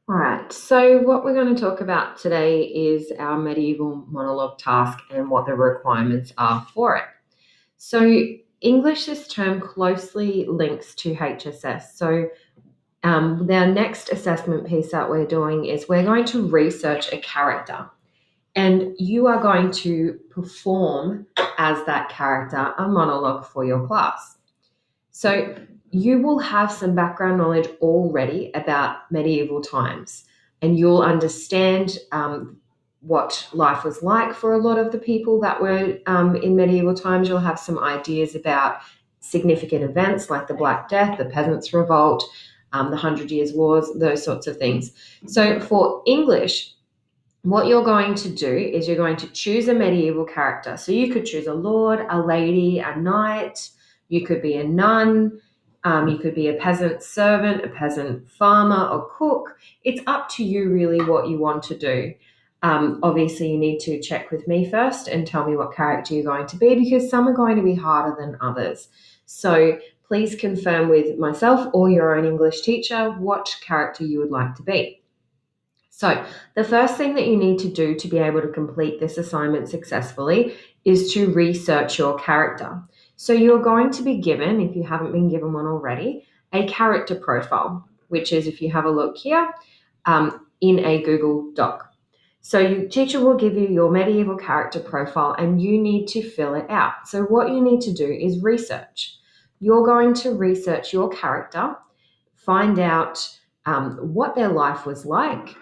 All right, so what we're going to talk about today is our medieval monologue task and what the requirements are for it. So, English, this term closely links to HSS. So, the next assessment piece that we're doing is we're going to research a character, and you are going to perform as that character a monologue for your class. So you will have some background knowledge already about medieval times, and you'll understand what life was like for a lot of the people that were in medieval times. You'll have some ideas about significant events like the Black Death, the Peasants' Revolt, the Hundred Years' Wars, those sorts of things. So for English, what you're going to do is you're going to choose a medieval character. So you could choose a lord, a lady, a knight, you could be a nun, you could be a peasant servant, a peasant farmer, or cook. It's up to you, really, what you want to do. Obviously, you need to check with me first and tell me what character you're going to be because some are going to be harder than others. So please confirm with myself or your own English teacher what character you would like to be. So, the first thing that you need to do to be able to complete this assignment successfully is to research your character. So, you're going to be given, if you haven't been given one already, a character profile, which is, if you have a look here, in a Google Doc. So, your teacher will give you your medieval character profile and you need to fill it out. So, what you need to do is research. You're going to research your character, find out what their life was like.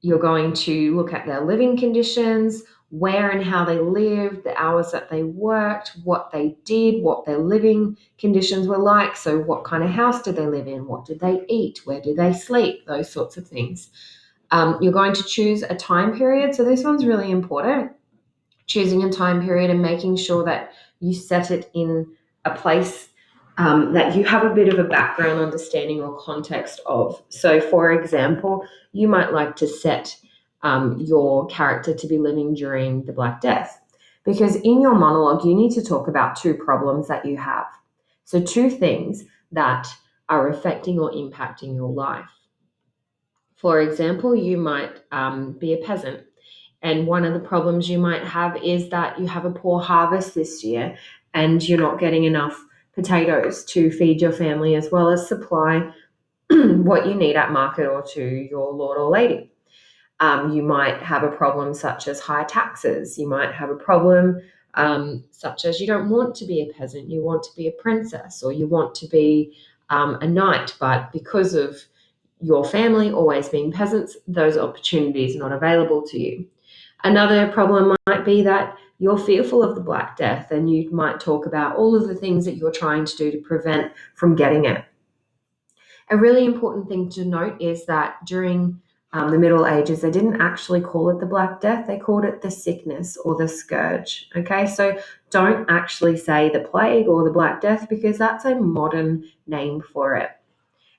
You're going to look at their living conditions, where and how they lived, the hours that they worked, what they did, what their living conditions were like. So, what kind of house did they live in? What did they eat? Where did they sleep? Those sorts of things. You're going to choose a time period. So, this one's really important, choosing a time period and making sure that you set it in a place that you have a bit of a background understanding or context of. So, for example, you might like to set your character to be living during the Black Death, because in your monologue, you need to talk about two problems that you have. So, two things that are affecting or impacting your life. For example, you might be a peasant, and one of the problems you might have is that you have a poor harvest this year and you're not getting enough potatoes to feed your family as well as supply what you need at market or to your lord or lady. You might have a problem such as high taxes. You might have a problem such as you don't want to be a peasant, you want to be a princess, or you want to be a knight, but because of your family always being peasants, those opportunities are not available to you. Another problem might be that you're fearful of the Black Death and you might talk about all of the things that you're trying to do to prevent from getting it. A really important thing to note is that during the Middle Ages, they didn't actually call it the Black Death, they called it the sickness or the scourge. Okay, so don't actually say the plague or the Black Death because that's a modern name for it.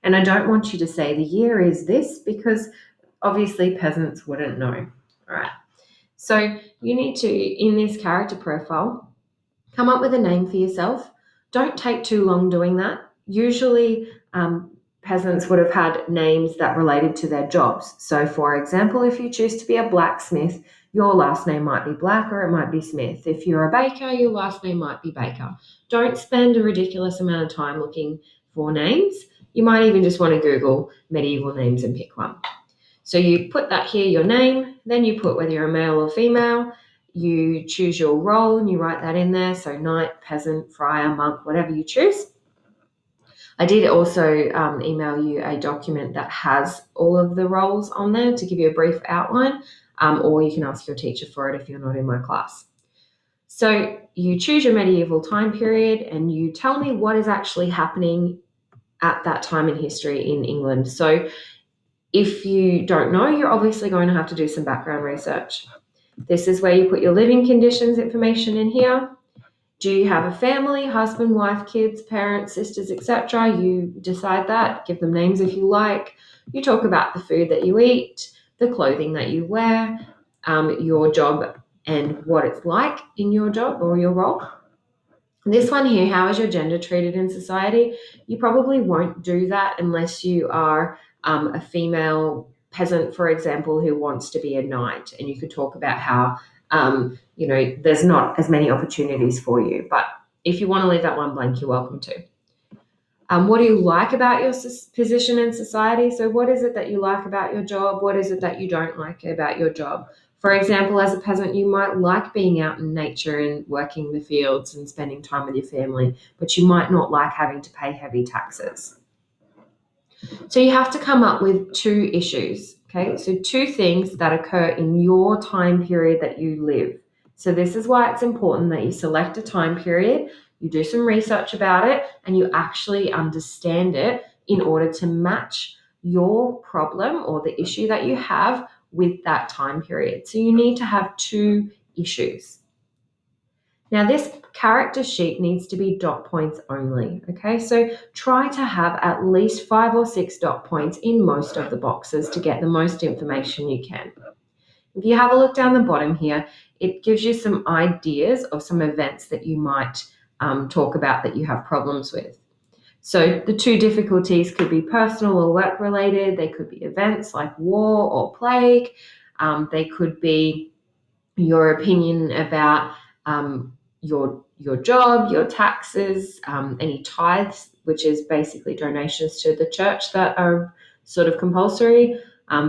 And I don't want you to say the year is this because obviously peasants wouldn't know. All right. So you need to, in this character profile, come up with a name for yourself. Don't take too long doing that. Usually, peasants would have had names that related to their jobs. So, for example, if you choose to be a blacksmith, your last name might be Black or it might be Smith. If you're a baker, your last name might be Baker. Don't spend a ridiculous amount of time looking for names. You might even just want to Google medieval names and pick one. So you put that here, your name, then you put whether you're a male or female, you choose your role and you write that in there. So knight, peasant, friar, monk, whatever you choose. I did also email you a document that has all of the roles on there to give you a brief outline, or you can ask your teacher for it if you're not in my class. So you choose your medieval time period and you tell me what is actually happening at that time in history in England. So if you don't know, you're obviously going to have to do some background research. This is where you put your living conditions information in here. Do you have a family, husband, wife, kids, parents, sisters, etc.? You decide that. Give them names if you like. You talk about the food that you eat, the clothing that you wear, your job and what it's like in your job or your role. This one here, how is your gender treated in society? You probably won't do that unless you are a female peasant, for example, who wants to be a knight, and you could talk about how there's not as many opportunities for you. But if you want to leave that one blank, you're welcome to. What do you like about your position in society? So what is it that you like about your job? What is it that you don't like about your job? For example, as a peasant, you might like being out in nature and working the fields and spending time with your family, but you might not like having to pay heavy taxes. So you have to come up with 2 issues, okay? So 2 things that occur in your time period that you live. So this is why it's important that you select a time period, you do some research about it, and you actually understand it in order to match your problem or the issue that you have with that time period. So you need to have 2 issues. Now, this character sheet needs to be dot points only, okay? So try to have at least 5 or 6 dot points in most of the boxes to get the most information you can. If you have a look down the bottom here, it gives you some ideas of some events that you might talk about that you have problems with. So the 2 difficulties could be personal or work related. They could be events like war or plague. They could be your opinion about your job, your taxes, any tithes, which is basically donations to the church that are sort of compulsory,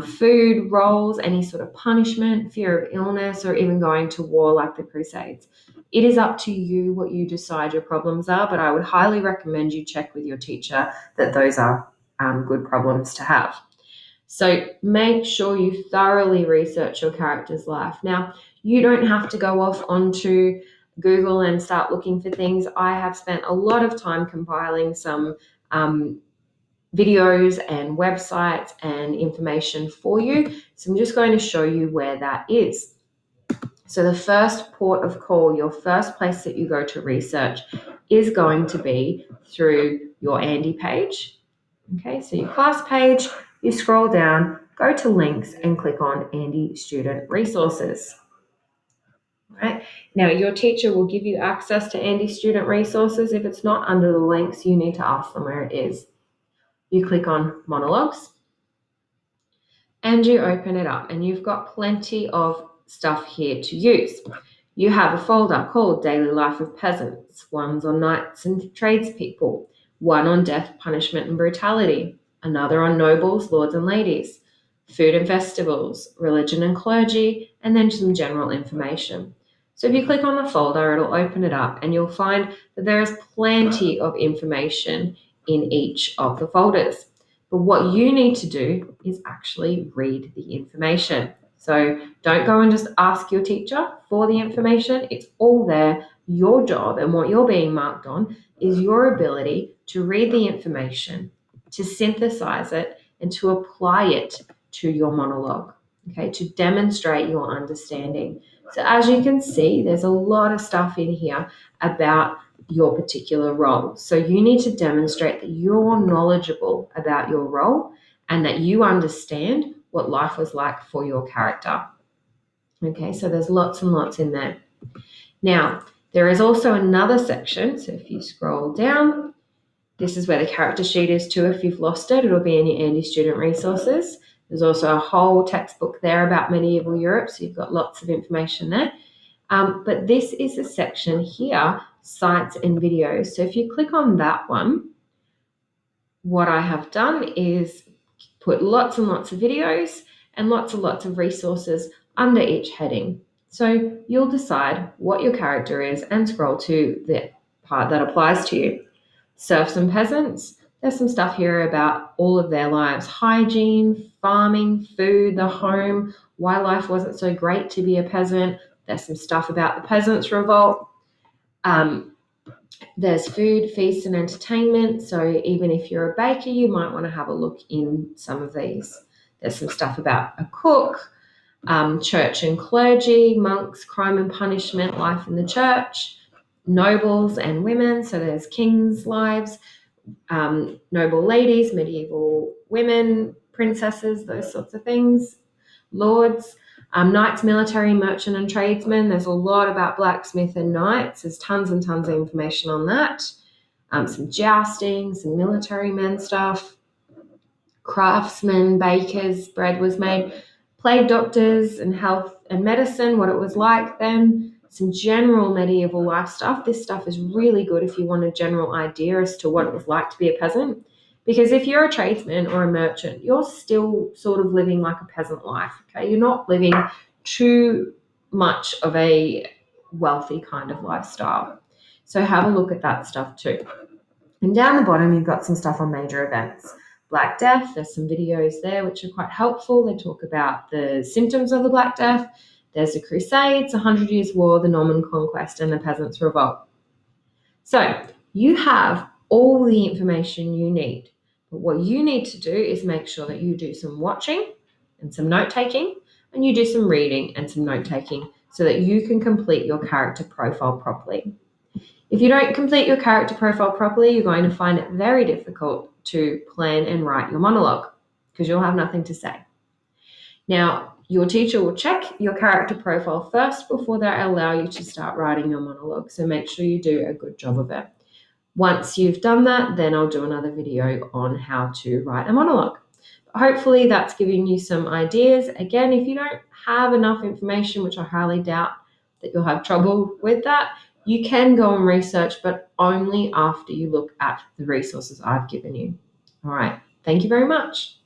food, roles, any sort of punishment, fear of illness, or even going to war like the Crusades. It is up to you what you decide your problems are, but I would highly recommend you check with your teacher that those are good problems to have. So make sure you thoroughly research your character's life. Now, you don't have to go off onto Google and start looking for things. I have spent a lot of time compiling some videos and websites and information for you. So I'm just going to show you where that is. So the first port of call, your first place that you go to research is going to be through your Andy page. Okay, so your class page, you scroll down, go to links and click on Andy Student Resources. Right. Now, your teacher will give you access to Andy Student Resources. If it's not under the links, you need to ask them where it is. You click on Monologues and you open it up, and you've got plenty of stuff here to use. You have a folder called Daily Life of Peasants, one's on knights and tradespeople, one on death, punishment and brutality, another on nobles, lords and ladies, food and festivals, religion and clergy, and then some general information. So if you click on the folder, it'll open it up and you'll find that there is plenty of information in each of the folders. But what you need to do is actually read the information. So don't go and just ask your teacher for the information. It's all there. Your job and what you're being marked on is your ability to read the information, to synthesize it, and to apply it to your monologue, okay, to demonstrate your understanding. So as you can see, there's a lot of stuff in here about your particular role. So you need to demonstrate that you're knowledgeable about your role and that you understand what life was like for your character. Okay, so there's lots and lots in there. Now, there is also another section. So if you scroll down, this is where the character sheet is too. If you've lost it, it'll be in your Andy Student Resources. There's also a whole textbook there about medieval Europe, so you've got lots of information there. But this is a section here, sites and videos. So if you click on that one, what I have done is put lots and lots of videos and lots of resources under each heading. So you'll decide what your character is and scroll to the part that applies to you. Serfs and peasants, there's some stuff here about all of their lives: hygiene, farming, food, the home, why life wasn't so great to be a peasant. There's some stuff about the Peasants' Revolt. There's food, feast, and entertainment. So even if you're a baker, you might want to have a look in some of these. There's some stuff about a cook, church and clergy, monks, crime and punishment, life in the church, nobles and women. So there's kings' lives, noble ladies, medieval women, princesses, those sorts of things, lords, knights, military, merchant and tradesmen. There's a lot about blacksmith and knights. There's tons and tons of information on that. Some jousting, some military men stuff. craftsmen, bakers, bread was made, plague doctors and health and medicine, what it was like then, some general medieval life stuff. This stuff is really good if you want a general idea as to what it was like to be a peasant. Because if you're a tradesman or a merchant, you're still sort of living like a peasant life, okay? You're not living too much of a wealthy kind of lifestyle. So have a look at that stuff too. And down the bottom, you've got some stuff on major events. Black Death, there's some videos there which are quite helpful. They talk about the symptoms of the Black Death. There's the Crusades, the Hundred Years' War, the Norman Conquest, and the Peasants' Revolt. So you have all the information you need. But what you need to do is make sure that you do some watching and some note taking, and you do some reading and some note taking so that you can complete your character profile properly. If you don't complete your character profile properly, you're going to find it very difficult to plan and write your monologue because you'll have nothing to say. Now, your teacher will check your character profile first before they allow you to start writing your monologue. So make sure you do a good job of it. Once you've done that, then I'll do another video on how to write a monologue. Hopefully that's giving you some ideas. Again, if you don't have enough information, which I highly doubt that you'll have trouble with that, you can go and research, but only after you look at the resources I've given you. All right. Thank you very much.